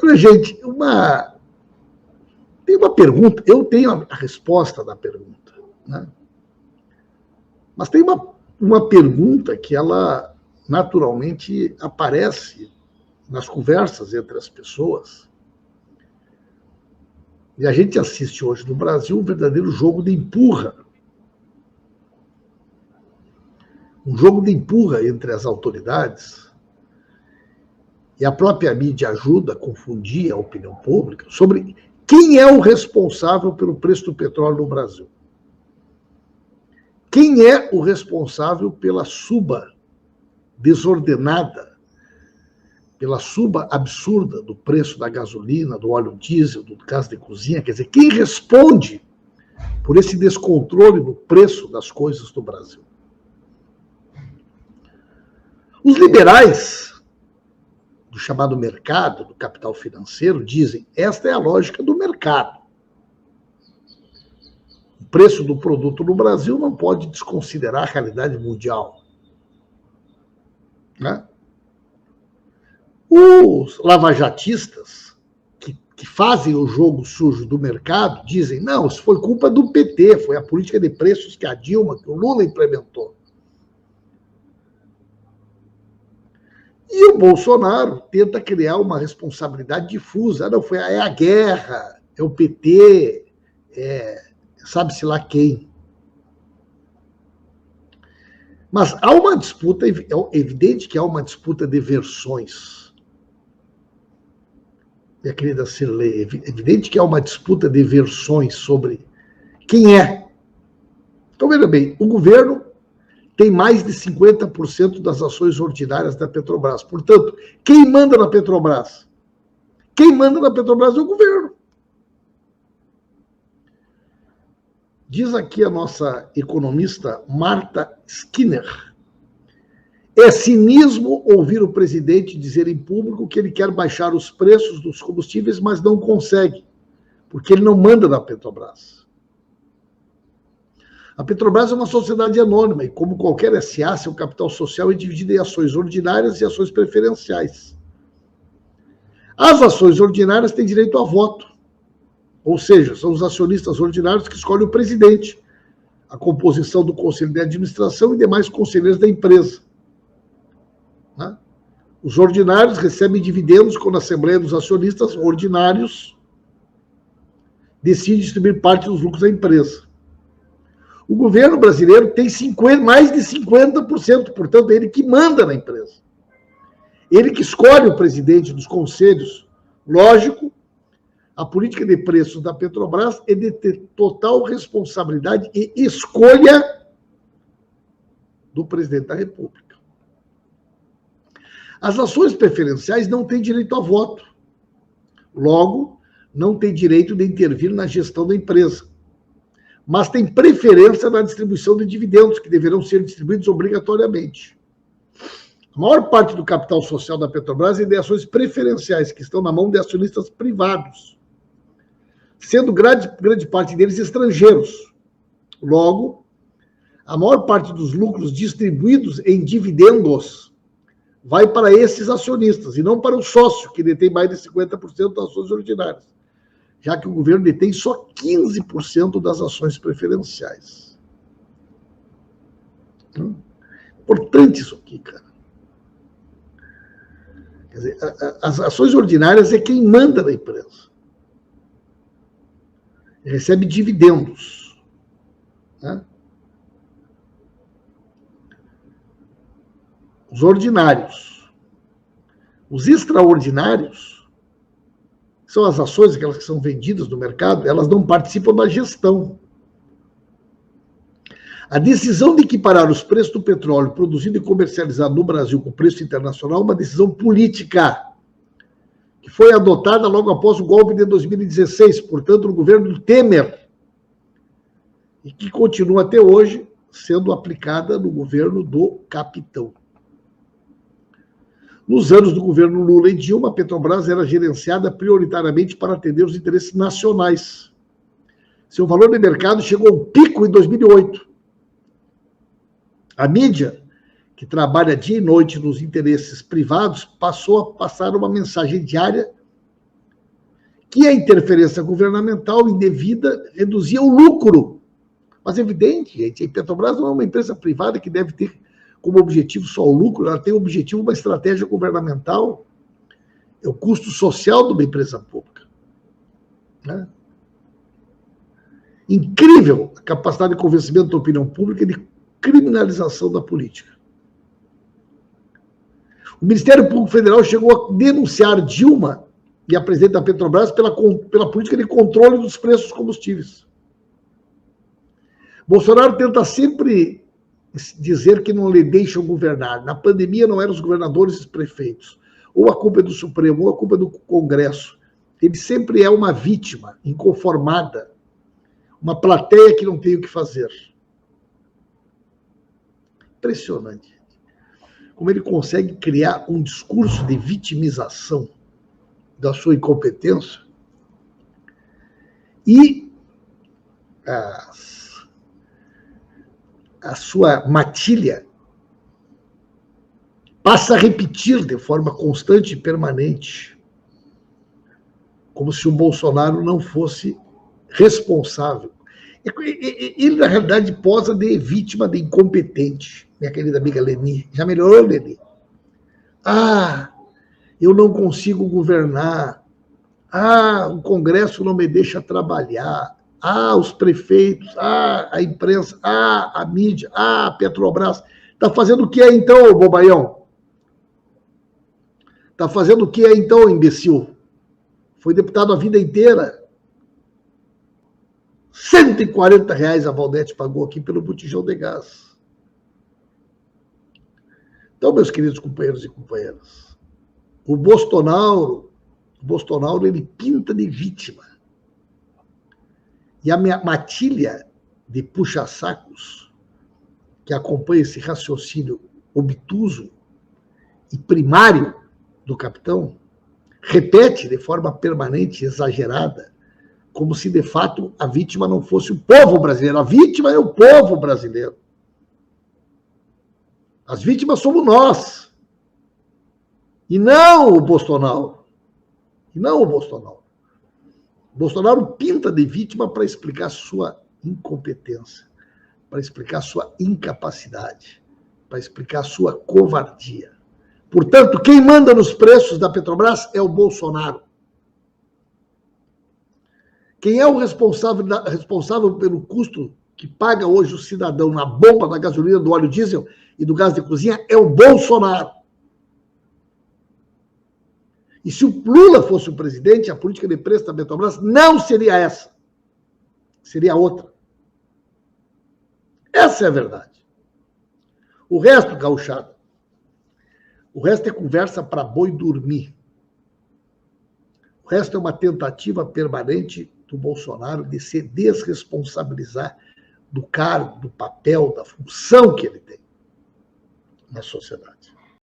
Olha, gente, tem uma pergunta, eu tenho a resposta da pergunta, né? Mas tem uma pergunta que ela naturalmente aparece nas conversas entre as pessoas. E a gente assiste hoje no Brasil um verdadeiro jogo de empurra. Um jogo de empurra entre as autoridades. E a própria mídia ajuda a confundir a opinião pública sobre quem é o responsável pelo preço do petróleo no Brasil. Quem é o responsável pela suba desordenada, pela suba absurda do preço da gasolina, do óleo diesel, do gás de cozinha? Quer dizer, quem responde por esse descontrole no preço das coisas do Brasil? Os liberais do chamado mercado, do capital financeiro, dizem: esta é a lógica do mercado. O preço do produto no Brasil não pode desconsiderar a realidade mundial, né? Os lavajatistas, que fazem o jogo sujo do mercado, dizem: não, isso foi culpa do PT, foi a política de preços que a Dilma, que o Lula implementou. E o Bolsonaro tenta criar uma responsabilidade difusa. Não, é a guerra, é o PT, sabe-se lá quem. Mas há uma disputa, é evidente que há uma disputa de versões. Minha querida Cirlei, é evidente que há uma disputa de versões sobre quem é. Então, veja bem, o governo tem mais de 50% das ações ordinárias da Petrobras. Portanto, quem manda na Petrobras? Quem manda na Petrobras é o governo. Diz aqui a nossa economista Marta Skinner: é cinismo ouvir o presidente dizer em público que ele quer baixar os preços dos combustíveis, mas não consegue, porque ele não manda na Petrobras. A Petrobras é uma sociedade anônima e, como qualquer SA, seu capital social é dividido em ações ordinárias e ações preferenciais. As ações ordinárias têm direito a voto, ou seja, são os acionistas ordinários que escolhem o presidente, a composição do conselho de administração e demais conselheiros da empresa. Os ordinários recebem dividendos quando a Assembleia dos Acionistas Ordinários decide distribuir parte dos lucros da empresa. O governo brasileiro tem mais de 50%, portanto, é ele que manda na empresa. Ele que escolhe o presidente dos conselhos. Lógico, a política de preços da Petrobras é de ter total responsabilidade e escolha do presidente da República. As ações preferenciais não têm direito a voto. Logo, não têm direito de intervir na gestão da empresa. Mas tem preferência na distribuição de dividendos, que deverão ser distribuídos obrigatoriamente. A maior parte do capital social da Petrobras é de ações preferenciais, que estão na mão de acionistas privados, sendo grande parte deles estrangeiros. Logo, a maior parte dos lucros distribuídos em dividendos vai para esses acionistas, e não para o sócio, que detém mais de 50% das ações ordinárias, já que o governo detém só 15% das ações preferenciais. Importante isso aqui, cara. Quer dizer, as ações ordinárias é quem manda na empresa. Recebe dividendos. Né? Os ordinários. Os extraordinários são as ações, aquelas que são vendidas no mercado, elas não participam da gestão. A decisão de equiparar os preços do petróleo produzido e comercializado no Brasil com o preço internacional é uma decisão política, que foi adotada logo após o golpe de 2016, portanto, no governo do Temer, e que continua até hoje sendo aplicada no governo do capitão. Nos anos do governo Lula e Dilma, a Petrobras era gerenciada prioritariamente para atender os interesses nacionais. Seu valor de mercado chegou ao pico em 2008. A mídia, que trabalha dia e noite nos interesses privados, passou a passar uma mensagem diária que a interferência governamental indevida reduzia o lucro. Mas é evidente, gente, a Petrobras não é uma empresa privada que deve ter como objetivo só o lucro, ela tem o objetivo uma estratégia governamental, é o custo social de uma empresa pública. Né? Incrível a capacidade de convencimento da opinião pública e de criminalização da política. O Ministério Público Federal chegou a denunciar Dilma e a presidente da Petrobras pela política de controle dos preços dos combustíveis. Bolsonaro tenta sempre dizer que não lhe deixam governar. Na pandemia não eram os governadores e os prefeitos. Ou a culpa é do Supremo, ou a culpa é do Congresso. Ele sempre é uma vítima inconformada, uma plateia que não tem o que fazer. Impressionante. Como ele consegue criar um discurso de vitimização da sua incompetência e a sua matilha passa a repetir de forma constante e permanente, como se o Bolsonaro não fosse responsável. Ele, na realidade, posa de vítima de incompetente. Minha querida amiga Leni. Já melhorou, Leni? Eu não consigo governar. O Congresso não me deixa trabalhar. Os prefeitos. A imprensa. A mídia. A Petrobras. Está fazendo o que é então, bobaião? Está fazendo o que é então, imbecil? Foi deputado a vida inteira. R$140 a Valdete pagou aqui pelo botijão de gás. Então, meus queridos companheiros e companheiras, o Bolsonaro ele pinta de vítima. E a matilha de puxa-sacos que acompanha esse raciocínio obtuso e primário do capitão repete de forma permanente, exagerada, como se, de fato, a vítima não fosse o povo brasileiro. A vítima é o povo brasileiro. As vítimas somos nós. E não o Bolsonaro. O Bolsonaro pinta de vítima para explicar sua incompetência, para explicar sua incapacidade, para explicar sua covardia. Portanto, quem manda nos preços da Petrobras é o Bolsonaro. Quem é o responsável pelo custo que paga hoje o cidadão na bomba da gasolina, do óleo diesel e do gás de cozinha é o Bolsonaro. E se o Lula fosse o presidente, a política de preço da Petrobras não seria essa. Seria outra. Essa é a verdade. O resto, gauchada, o resto é conversa para boi dormir. O resto é uma tentativa permanente do Bolsonaro de se desresponsabilizar do cargo, do papel, da função que ele tem na sociedade.